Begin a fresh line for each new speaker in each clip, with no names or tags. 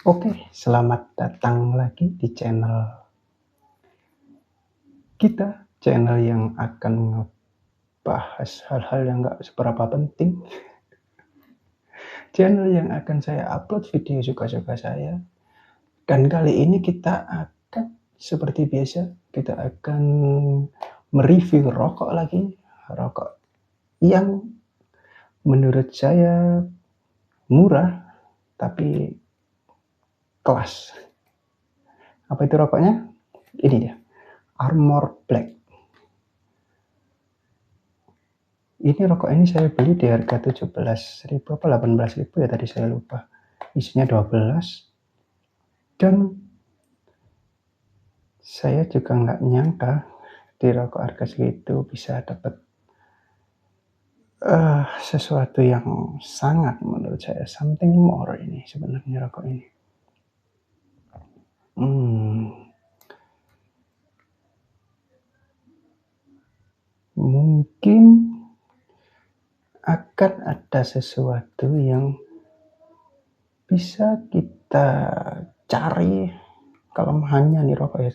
Oke, selamat datang lagi di channel kita, channel yang akan ngebahas hal-hal yang nggak seberapa penting, channel yang akan saya upload video suka-suka saya. Dan kali ini kita akan, seperti biasa, kita akan mereview rokok lagi, rokok yang menurut saya murah, tapi kelas. Apa itu rokoknya? Ini dia, Armor Black. Ini rokok ini saya beli di harga 17.000 apa 18.000 ya, tadi saya lupa. Isinya 12. Dan saya juga nggak nyangka di rokok harga segitu bisa dapat sesuatu yang sangat, menurut saya something more ini sebenarnya rokok ini. Mungkin akan ada sesuatu yang bisa kita cari kelemahannya nih rokok ya,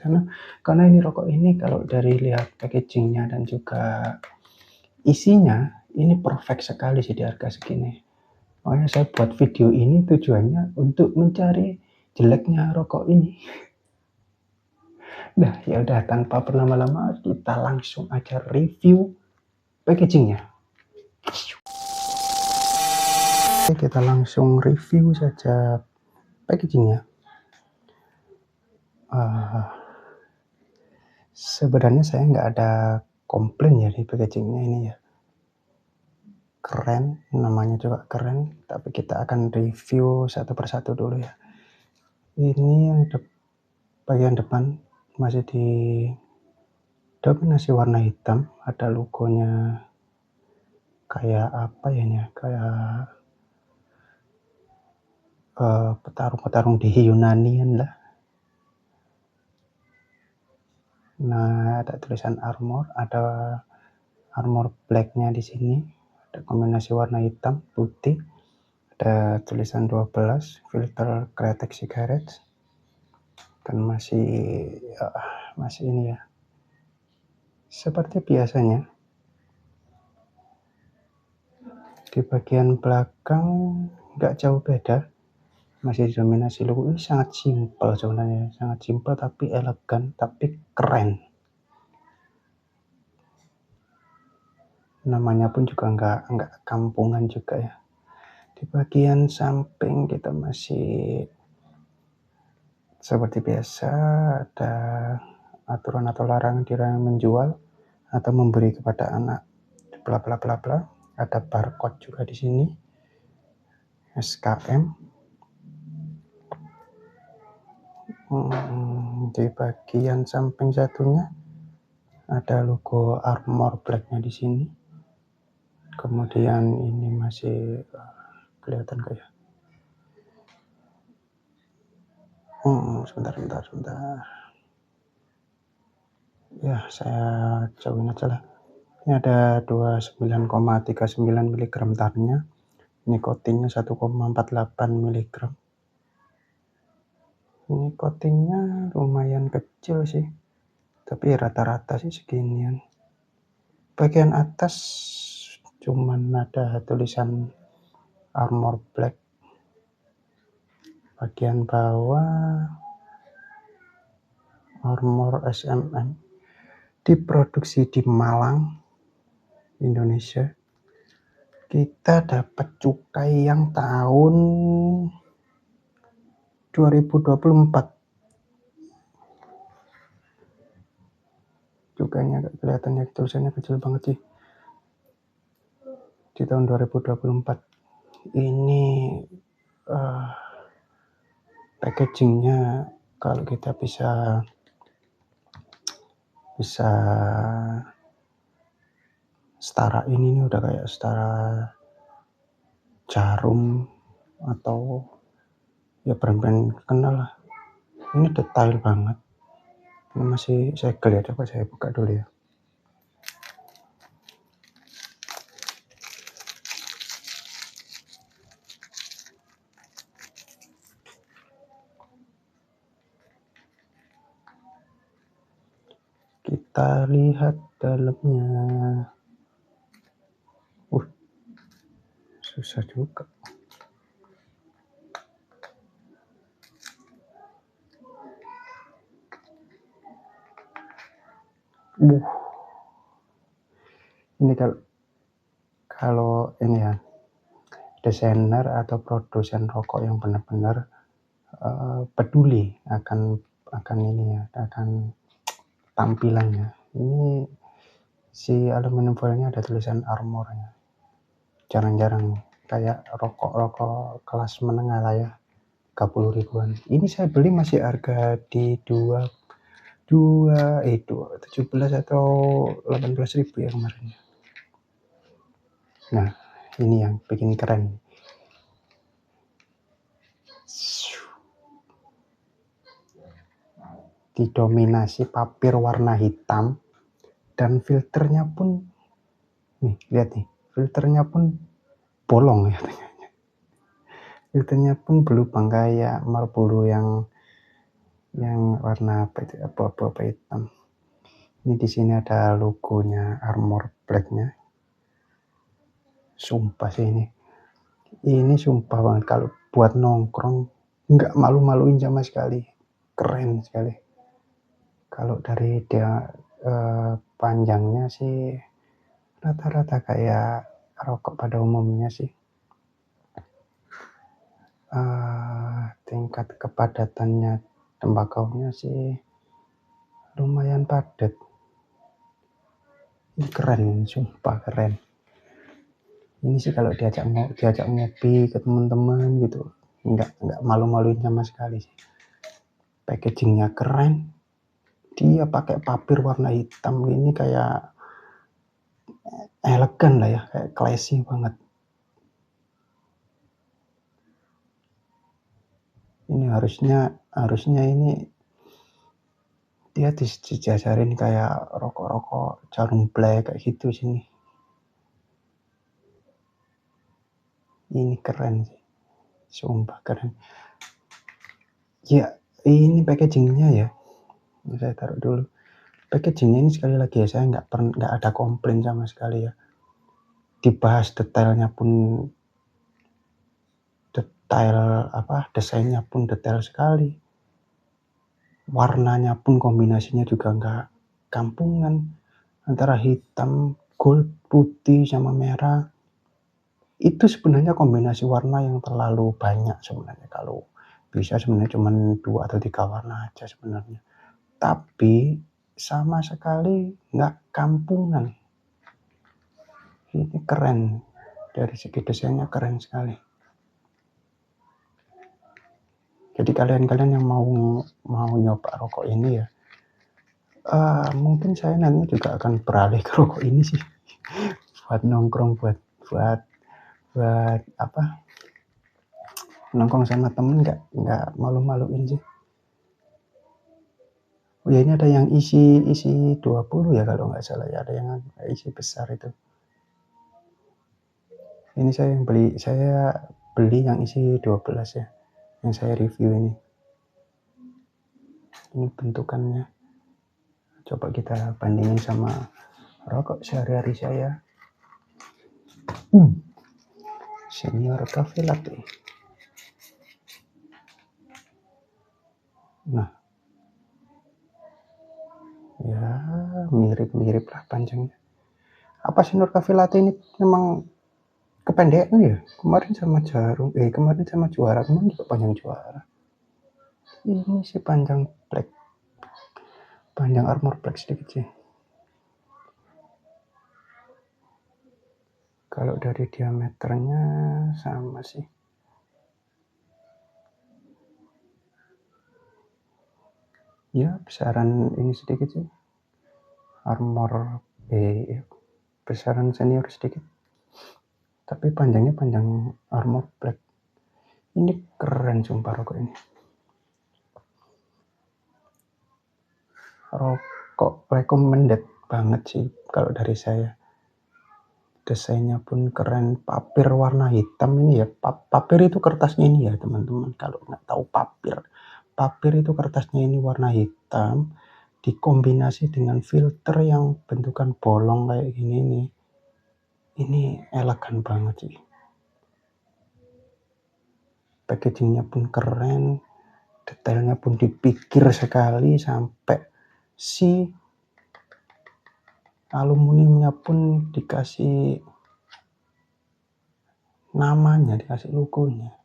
karena ini rokok ini kalau dari lihat packagingnya dan juga isinya ini perfect sekali sih di harga segini. Makanya saya buat video ini tujuannya untuk mencari jeleknya rokok ini. Nah, ya udah tanpa berlama-lama kita langsung aja review packagingnya. Oke, kita langsung review saja packagingnya. Sebenarnya saya nggak ada komplain ya di packagingnya ini ya. Keren, namanya juga keren, tapi kita akan review satu persatu dulu ya. Ini yang bagian depan masih didominasi warna hitam, ada logonya kayak apa ya ini, kayak petarung-petarung di Yunanian lah. Nah, ada tulisan Armor, ada Armor Black-nya di sini, ada kombinasi warna hitam, putih, ada tulisan 12, filter kretek cigarettes, dan masih ini ya. Seperti biasanya, di bagian belakang nggak jauh beda, masih didominasi logo. Ini sangat simpel sebenarnya, sangat simpel tapi elegan, tapi keren. Namanya pun juga nggak kampungan juga ya. Di bagian samping kita masih seperti biasa, ada aturan atau larangan menjual atau memberi kepada anak, bla bla bla bla. Ada barcode juga di sini, SKM. Di bagian samping satunya ada logo Armor Black-nya di sini. Kemudian ini masih kelihatan kayak sebentar. Ya, saya jauhin aja lah. Ini ada 29,39 mg tarnya. Nikotinnya 1,48 mg. Nikotinnya lumayan kecil sih, tapi rata-rata sih seginian. Bagian atas cuman ada tulisan Armor Black. Bagian bawah Armor SMM. Diproduksi di Malang, Indonesia. Kita dapat cukai yang tahun 2024. Cukainya agak kelihatannya tulisannya kecil banget sih. Di tahun 2024. Ini packagingnya kalau kita bisa setara ini udah kayak setara jarum atau ya brand-brand kenal lah. Ini detail banget. Ini masih segel ya, coba saya buka dulu ya. Kita lihat dalamnya. Susah juga. Ini kalau ini ya, desainer atau produsen rokok yang benar-benar peduli akan ini ya, akan tampilannya. Ini si aluminium foilnya ada tulisan Armor-nya. Jarang-jarang kayak rokok kelas menengah lah ya, 30 ribuan. Ini saya beli masih harga di 17 atau 18 ribu ya kemarin. Nah, ini yang bikin keren. Didominasi papir warna hitam dan filternya pun nih, lihat nih, filternya pun bolong ya. Filternya pun berlubang kayak Marlboro yang warna abu-abu hitam. Ini di sini ada logonya Armor Black-nya. Sumpah sih ini sumpah banget, kalau buat nongkrong nggak malu-maluin sama sekali, keren sekali. Kalau dari dia panjangnya sih rata-rata kayak rokok pada umumnya sih. Tingkat kepadatannya tembakaunya sih lumayan padat. Ini keren, sumpah keren. Ini sih kalau diajak ngopi ke teman-teman gitu, nggak malu-maluin sama sekali sih. Packagingnya keren. Dia pakai papir warna hitam, ini kayak elegan lah ya, kayak classy banget. Ini harusnya ini dia dijajarin kayak rokok Jarum Black kayak gitu sini. Ini keren sih, sumpah keren. Ya, ini packagingnya ya. Ini saya taruh dulu. Packagingnya ini sekali lagi ya, saya nggak ada komplain sama sekali ya. Dibahas detailnya pun desainnya pun detail sekali. Warnanya pun kombinasinya juga nggak kampungan. Antara hitam, gold, putih, sama merah. Itu sebenarnya kombinasi warna yang terlalu banyak sebenarnya. Kalau bisa sebenarnya cuma 2 atau 3 warna aja sebenarnya. Tapi sama sekali nggak kampungan. Ini keren, dari segi desainnya keren sekali. Jadi kalian yang mau nyoba rokok ini ya, mungkin saya nanti juga akan beralih ke rokok ini sih. Buat nongkrong, buat nongkrong sama temen nggak malu-maluin sih. Oh ya, ini ada yang isi 20 ya kalau nggak salah ya, ada yang isi besar itu. Ini saya beli yang isi 12 ya, yang saya review ini. Ini bentukannya. Coba kita bandingin sama rokok sehari-hari saya. Senior Cafe Latte. Nah, ya mirip-mirip lah panjangnya. Apa Senior Cafe Latte ini memang kependekan ya? Kemarin sama Juara, kemarin juga panjang Juara. Ini sih panjang Armor Black sedikit sih. Kalau dari diameternya sama sih. Ya, besaran ini sedikit sih. Besaran Senior sedikit. Tapi panjangnya panjang Armor Black. Ini keren sumpah rokok ini. Rokok recommended banget sih kalau dari saya. Desainnya pun keren, papir warna hitam ini ya. Papir itu kertasnya ini ya teman-teman. Kalau nggak tahu papir itu kertasnya ini warna hitam dikombinasi dengan filter yang bentukan bolong kayak gini nih, ini elegan banget sih. Packagingnya pun keren, detailnya pun dipikir sekali, sampai si aluminiumnya pun dikasih namanya, dikasih logonya.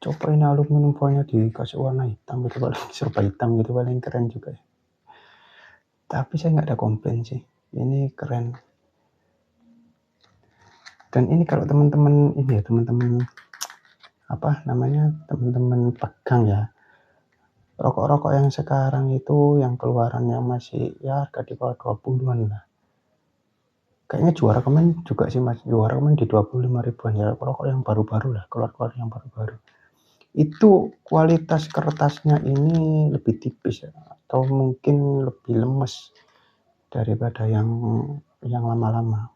Coba ini aluminium foilnya dikasih warna hitam gitu, paling serba hitam gitu, paling keren juga ya. Tapi saya nggak ada komplain sih, ini keren. Dan ini kalau teman-teman ini ya, teman-teman teman-teman pegang ya, rokok-rokok yang sekarang itu yang keluarannya masih ya harga di bawah 20-an lah. Kayaknya juara kemarin juga sih mas, juara kemarin di 25 ribuan ya, rokok yang baru-baru lah, keluar-keluar yang baru-baru. Itu kualitas kertasnya ini lebih tipis ya, atau mungkin lebih lemes daripada yang lama-lama.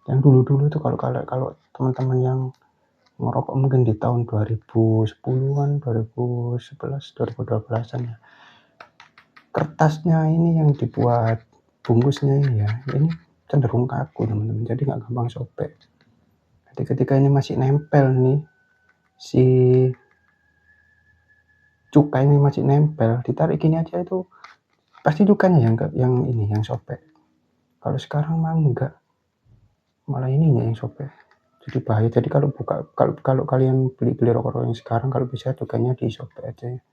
Yang dulu-dulu itu kalau teman-teman yang ngerokok mungkin di tahun 2010-an, 2011, 2012-an ya. Kertasnya ini yang dibuat bungkusnya ini ya, ini cenderung kaku teman-teman, jadi nggak gampang sobek. Jadi ketika ini masih nempel nih, si cuka ini masih nempel, ditarik gini aja itu pasti cukanya yang sobek. Kalau sekarang mah enggak, malah ininya yang sobek. Jadi bahaya. Jadi kalau kalian beli rokok yang sekarang, kalau bisa cukanya disobek aja ya,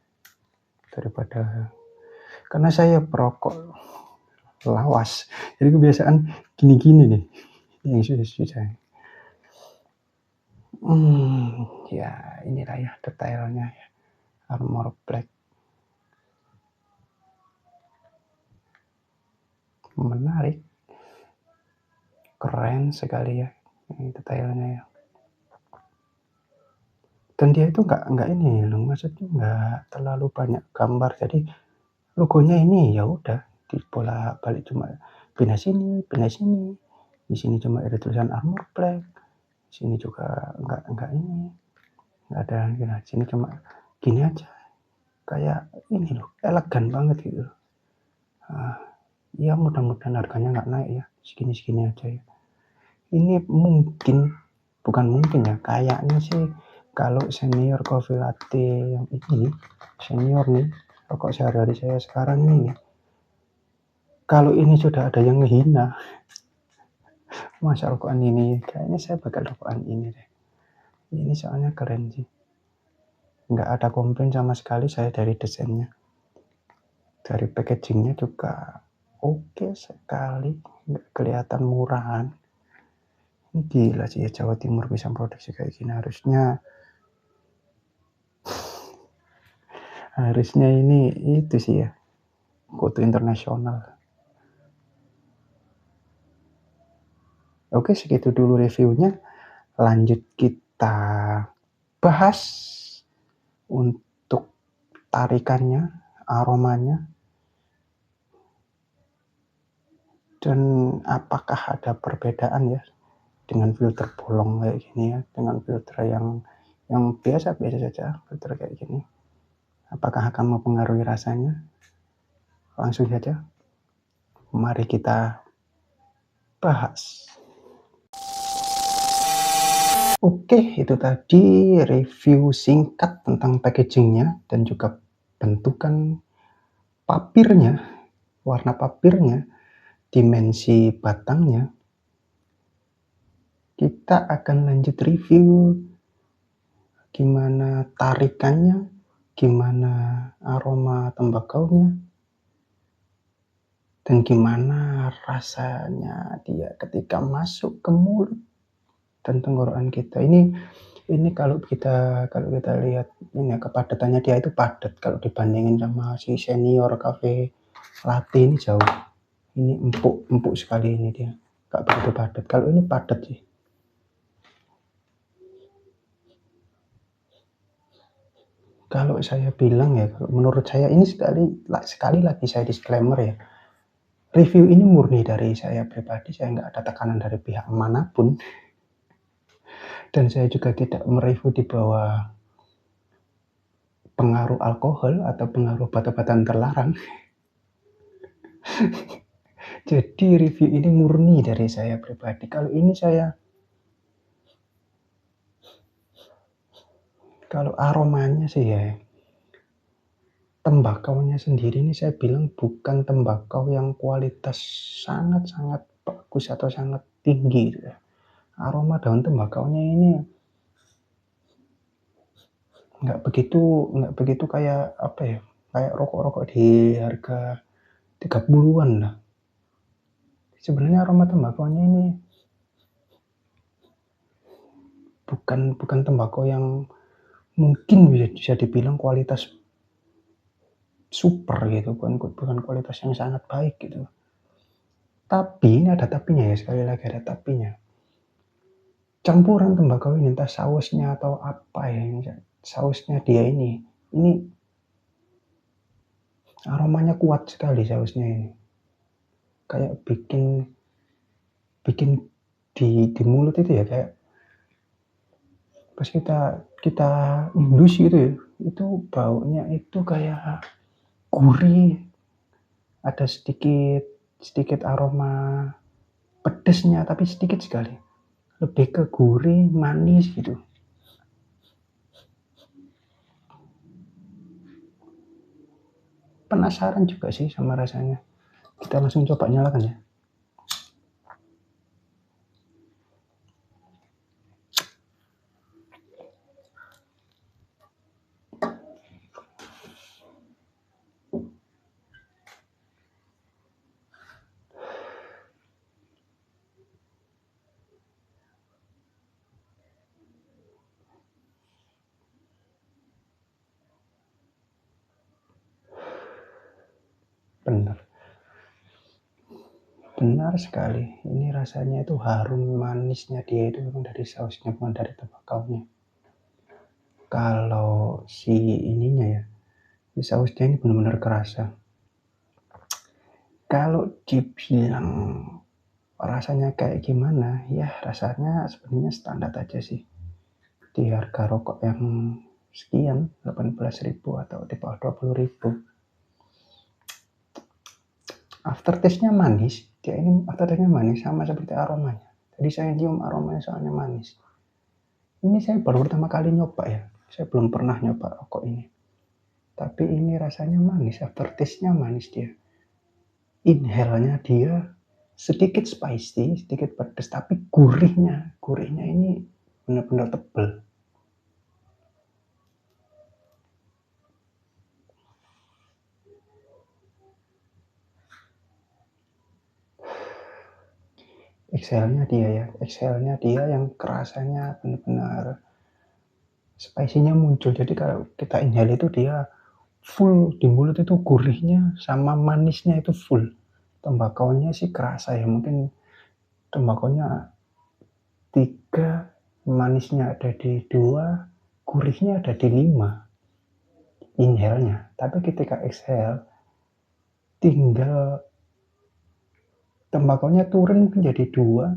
daripada, karena saya perokok lawas, jadi kebiasaan gini-gini nih yang susah-susah. Ya inilah ya detailnya ya, Armor Black menarik, keren sekali ya ini detailnya ya. Dan dia itu nggak ini loh, maksudnya nggak terlalu banyak gambar, jadi logonya ini ya udah dibolak-balik, cuma pindah sini, di sini cuma ada tulisan Armor Black, di sini juga nggak ini, nggak ada gini, sini cuma gini aja, kayak ini loh, elegan banget gitu. Ya mudah-mudahan harganya nggak naik ya, segini-segini aja ya. Ini bukan mungkin ya, kayaknya sih kalau senior coffee latte yang ini, senior nih, rokok sehari-hari saya sekarang ini, kalau ini sudah ada yang menghina, masa rokokan ini, kayaknya saya bakal rokokan ini deh. Ini soalnya keren sih, nggak ada komplain sama sekali saya dari desainnya, dari packagingnya juga oke sekali, nggak kelihatan murahan. Ini gila sih ya, Jawa Timur bisa produksi kayak gini, harusnya ini itu sih ya, go to internasional. Oke, segitu dulu reviewnya. Lanjut kita bahas untuk tarikannya, aromanya, dan apakah ada perbedaan ya dengan filter bolong kayak gini ya, dengan filter yang biasa-biasa saja, filter kayak gini. Apakah akan mempengaruhi rasanya? Langsung saja, mari kita bahas. Oke, itu tadi review singkat tentang packagingnya dan juga bentukan papirnya, warna papirnya, dimensi batangnya. Kita akan lanjut review gimana tarikannya, gimana aroma tembakaunya, dan gimana rasanya dia ketika masuk ke mulut dan tenggorokan kita. Ini kalau kita lihat ini ya, kepadatannya dia itu padat kalau dibandingin sama si senior cafe latte ini jauh. Ini empuk sekali ini dia, nggak begitu padat. Kalau ini padat sih. Kalau saya bilang ya, menurut saya ini sekali lagi saya disclaimer ya, review ini murni dari saya pribadi, saya nggak ada tekanan dari pihak manapun. Dan saya juga tidak mereview di bawah pengaruh alkohol atau pengaruh obat-obatan terlarang. Jadi review ini murni dari saya pribadi. Kalau aromanya sih ya, tembakaunya sendiri ini saya bilang bukan tembakau yang kualitas sangat-sangat bagus atau sangat tinggi gitu ya. Aroma daun tembakaunya ini nggak begitu kayak apa ya, kayak rokok-rokok di harga 30-an lah. Sebenarnya aroma tembakaunya ini bukan tembakau yang mungkin bisa dibilang kualitas super gitu, bukan kualitas yang sangat baik gitu. Tapi ini ada tapinya ya, sekali lagi ada tapinya. Campuran tembakau ini entah sausnya atau apa ya, sausnya dia ini aromanya kuat sekali sausnya ini. Kayak bikin di mulut itu ya, kayak pas kita indus gitu ya, itu baunya itu kayak gurih, ada sedikit aroma pedesnya tapi sedikit sekali, lebih ke gurih manis gitu. Penasaran juga sih sama rasanya. Kita langsung coba nyalakan ya. Benar sekali, ini rasanya itu harum manisnya dia itu memang dari sausnya, bukan dari tembakaunya. Kalau si ininya ya, si sausnya ini benar-benar kerasa. Kalau dibilang rasanya kayak gimana, ya rasanya sebenarnya standar aja sih. Di harga rokok yang sekian, 18.000 atau di bawah 20.000. Aftertaste-nya manis, dia ini aftertaste-nya manis sama seperti aromanya. Jadi saya cium aromanya soalnya manis. Ini saya baru pertama kali nyoba ya, saya belum pernah nyoba rokok ini. Tapi ini rasanya manis, aftertaste-nya manis dia. Inhale-nya dia sedikit spicy, sedikit pedas, tapi gurihnya ini benar-benar tebal. Exhale-nya dia yang kerasanya benar-benar spicy-nya muncul. Jadi kalau kita inhale itu dia full di mulut, itu gurihnya sama manisnya itu full. Tembakaunya sih kerasa ya, mungkin tembakaunya 3, manisnya ada di 2, gurihnya ada di 5 inhale-nya. Tapi ketika exhale tinggal tembakaunya turun menjadi 2,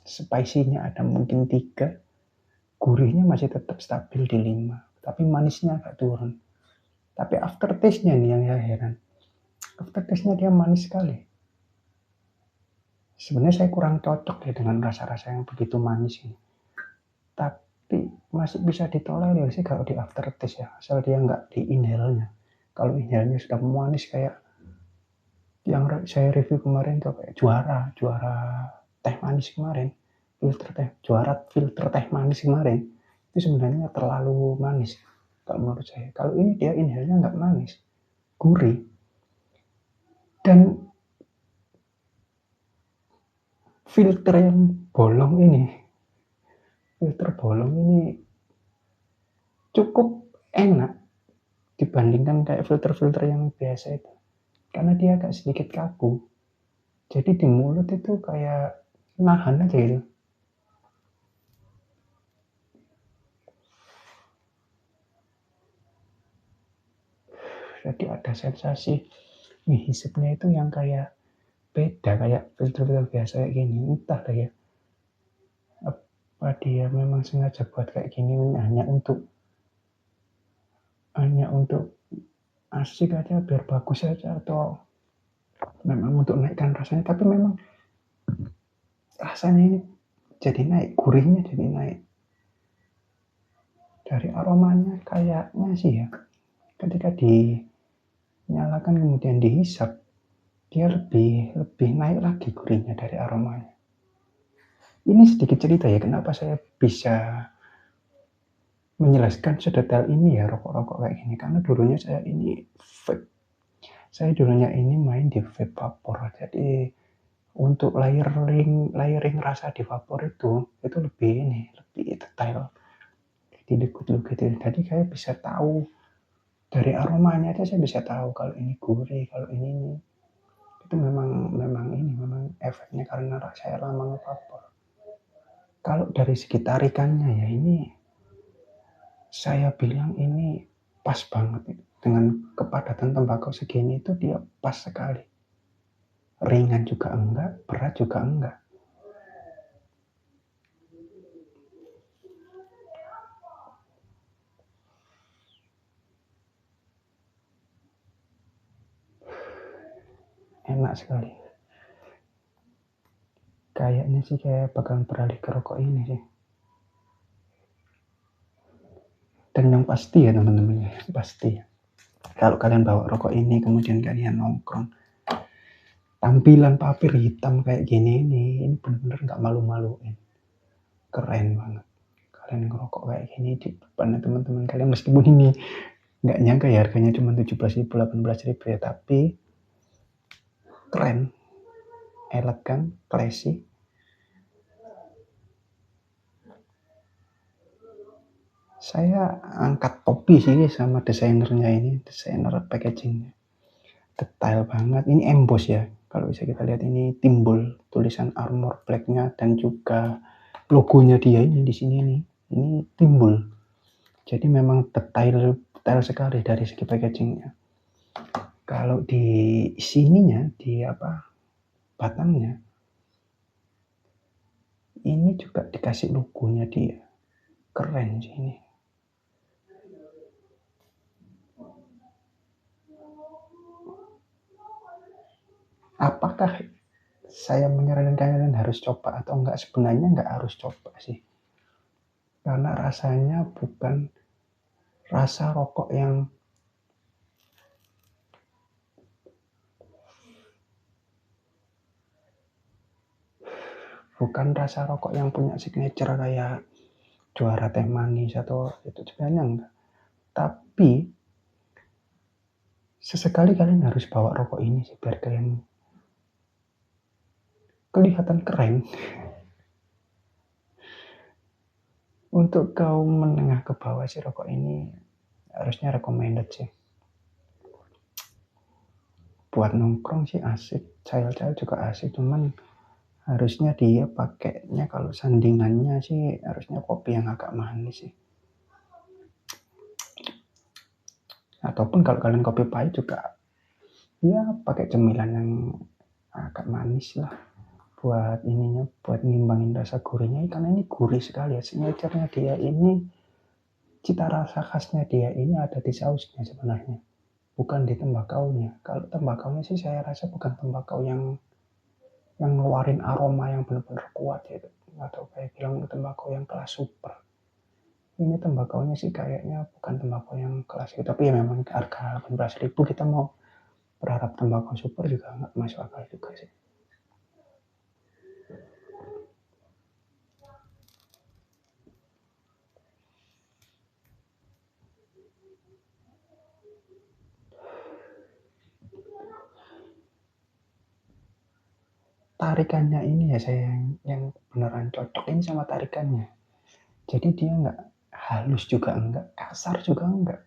spicy-nya ada mungkin 3, gurihnya masih tetap stabil di 5, tapi manisnya agak turun. Tapi aftertaste-nya nih yang saya heran, aftertaste-nya dia manis sekali. Sebenarnya saya kurang cocok ya dengan rasa-rasa yang begitu manis ini, tapi masih bisa ditolerir sih kalau di aftertaste ya, asal dia nggak di inhale-nya. Kalau inhale-nya sudah manis kayak yang saya review kemarin tuh, kayak juara teh manis kemarin, juara filter teh manis kemarin, itu sebenarnya terlalu manis kalau menurut saya. Kalau ini dia inhale-nya nggak manis, gurih, dan filter bolong ini cukup enak dibandingkan kayak filter-filter yang biasa itu, karena dia agak sedikit kaku, jadi di mulut itu kayak nahan aja gitu. Jadi ada sensasi ngehisapnya itu yang kayak beda, kayak filter-filter biasa kayak gini, entah lah ya, Apa dia memang sengaja buat kayak gini hanya untuk asik aja, biar bagus aja, atau memang untuk naikkan rasanya. Tapi memang rasanya ini jadi naik, gurihnya jadi naik. Dari aromanya kayaknya sih ya, ketika dinyalakan kemudian dihisap, dia lebih naik lagi gurihnya dari aromanya. Ini sedikit cerita ya, kenapa saya bisa menjelaskan sedetail ini ya rokok-rokok kayak gini. Karena dulunya saya dulunya ini main di vape vapor. Jadi untuk layering rasa di vapor itu lebih detail, dilikut-likut gitu. Jadi saya bisa tahu dari aromanya aja, saya bisa tahu kalau ini gurih, kalau ini. Itu memang efeknya karena saya lama ngevapor. Kalau dari segi tarikannya ya, ini saya bilang ini pas banget dengan kepadatan tembakau segini. Itu dia pas sekali, ringan juga enggak, berat juga enggak. Enak sekali. Kayaknya sih kayak bakal beralih ke rokok ini sih. Dan yang pasti ya teman-teman, pasti kalau kalian bawa rokok ini kemudian kalian nongkrong, tampilan papir hitam kayak gini ini bener-bener nggak malu-maluin, keren banget. Kalian ngerokok kayak gini di depan teman-teman kalian, meskipun ini nggak nyangka ya harganya cuma 17.000, 18.000 ya, tapi keren, elegan, classy. Saya angkat topi sih sama desainernya ini, desainer packagingnya. Detail banget. Ini emboss ya. Kalau bisa kita lihat ini timbul tulisan Armor Black-nya dan juga logonya dia ini di sini nih. Ini timbul. Jadi memang detail sekali dari segi packagingnya. Kalau di sininya, di batangnya, ini juga dikasih logonya dia. Keren sih ini. Apakah saya menyarankan kalian harus coba atau enggak? Sebenarnya enggak harus coba sih. Karena rasanya bukan rasa rokok yang punya signature kayak Juara Teh Manis atau itu, sebenarnya enggak. Tapi sesekali kalian harus bawa rokok ini sih, biar kalian kelihatan keren. Untuk kaum menengah ke bawah sih rokok ini harusnya recommended sih. Buat nongkrong sih asik, cair-cair juga asik, cuman harusnya dia pakainya kalau sandingannya sih harusnya kopi yang agak manis sih. Ataupun kalau kalian kopi pahit juga ya pakai cemilan yang agak manis lah, buat ngimbangin rasa gurihnya, karena ini gurih sekali ya. Signaturenya dia ini, cita rasa khasnya dia ini ada di sausnya sebenarnya, bukan di tembakaunya. Kalau tembakaunya sih saya rasa bukan tembakau yang ngeluarin aroma yang benar-benar kuat ya, atau kayak bilang tembakau yang kelas super. Ini tembakaunya sih kayaknya bukan tembakau yang kelas itu, tapi ya memang harga 18.000 kita mau berharap tembakau super juga nggak masuk akal juga sih. Tarikannya ini ya saya yang beneran cocok ini sama tarikannya. Jadi dia nggak halus juga enggak, kasar juga enggak.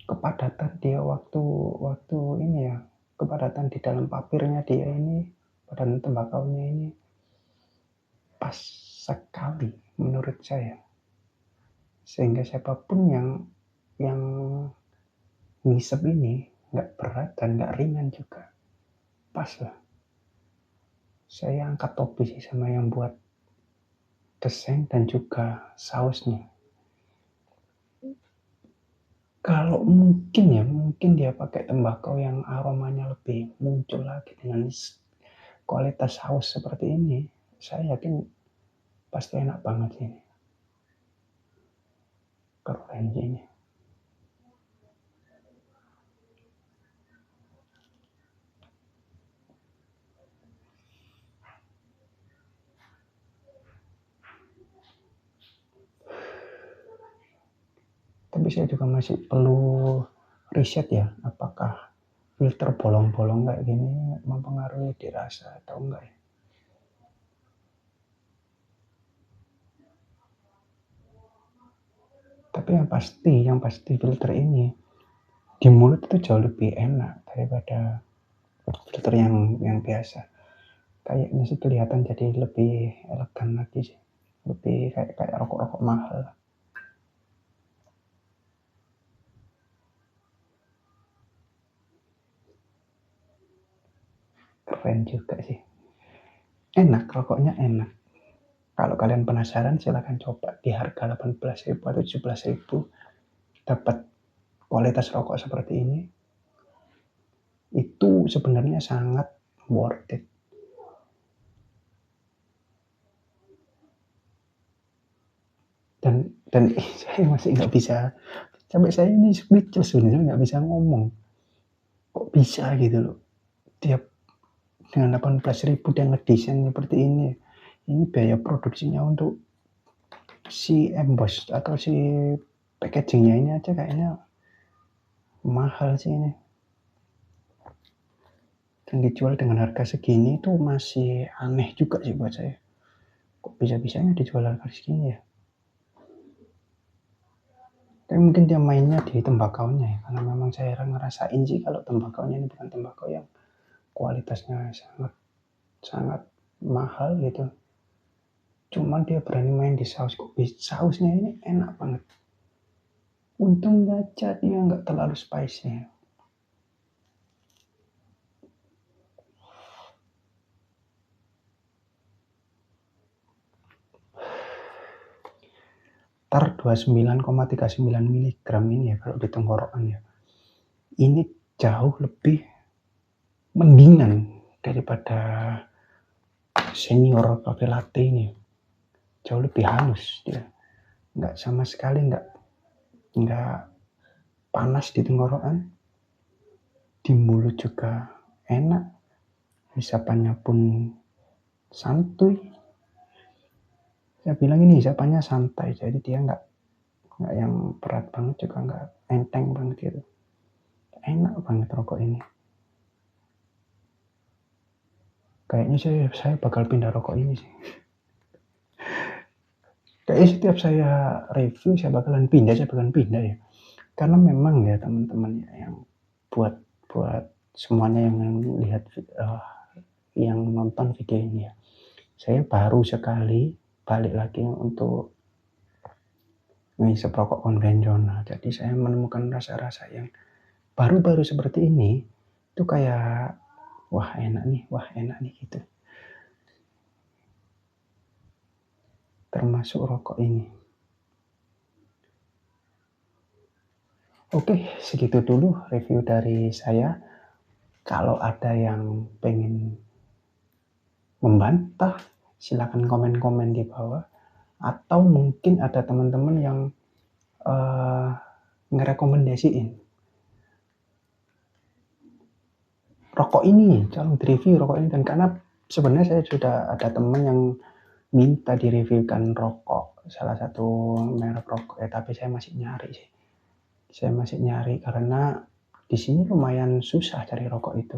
Kepadatan dia waktu ini ya, kepadatan di dalam papirnya dia ini, kepadatan tembakaunya ini pas sekali menurut saya. Sehingga siapapun yang ngisep ini nggak berat dan nggak ringan juga. Pas lah. Saya angkat topi sih sama yang buat deseng dan juga sausnya. Kalau mungkin dia pakai tembakau yang aromanya lebih muncul lagi dengan kualitas saus seperti ini, saya yakin pasti enak banget ini. Keren ini. Tapi saya juga masih perlu riset ya, apakah filter bolong-bolong kayak gini mempengaruhi dirasa atau enggak ya. Tapi yang pasti filter ini di mulut itu jauh lebih enak daripada filter yang biasa. Kayaknya sih kelihatan jadi lebih elegan lagi sih, lebih kayak rokok-rokok mahal. Keren juga sih, enak, rokoknya enak. Kalau kalian penasaran silahkan coba, di harga 18.000 atau 17.000 dapat kualitas rokok seperti ini. Itu sebenarnya sangat worth it. Dan saya masih nggak bisa, sampai saya ini speechless sebenarnya, nggak bisa ngomong. Kok bisa gitu loh, tiap dengan 18.000 dia ngedesain seperti ini. Ini biaya produksinya untuk si emboss atau si packagingnya ini aja kayaknya mahal sih ini. Dan dijual dengan harga segini itu masih aneh juga sih buat saya. Kok bisa-bisanya dijual harga segini ya? Tapi mungkin dia mainnya di tembakaunya ya, karena memang saya ngerasain sih kalau tembakaunya ini bukan tembakau yang kualitasnya sangat mahal gitu. Cuman dia berani main di saus, kok sausnya ini enak banget. Untung catnya nggak terlalu spicy. Tar 29,39 mg ini ya kalau di tenggorokan ya. Ini jauh lebih mendingan daripada senior cafe latte ini. Jauh lebih halus dia. Nggak sama sekali nggak panas di tenggorokan. Di mulut juga enak. Hisapannya pun santuy. Saya bilang ini hisapannya santai, jadi dia nggak yang berat banget juga nggak enteng banget gitu. Enak banget rokok ini. Kayaknya saya bakal pindah rokok ini sih. Kayaknya setiap saya review saya bakalan pindah ya. Karena memang ya teman-teman ya, yang buat semuanya yang lihat yang nonton video ini ya. Saya baru sekali balik lagi untuk ngisep rokok konvensional. Jadi saya menemukan rasa-rasa yang baru-baru seperti ini itu kayak wah enak nih gitu. Termasuk rokok ini. Oke, segitu dulu review dari saya. Kalau ada yang pengen membantah, silakan komen-komen di bawah. Atau mungkin ada teman-teman yang ngerekomendasiin rokok ini, jangan direview rokok ini. Dan karena sebenarnya saya sudah ada teman yang minta direviewkan rokok, salah satu merek rokok ya, tapi saya masih nyari sih. Saya masih nyari karena di sini lumayan susah cari rokok itu.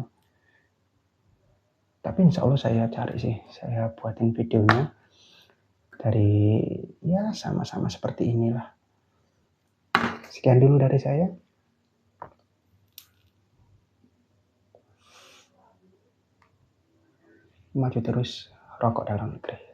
Tapi insya Allah saya cari sih, saya buatin videonya dari ya sama-sama seperti inilah. Sekian dulu dari saya. Maju terus rokok dalam negeri.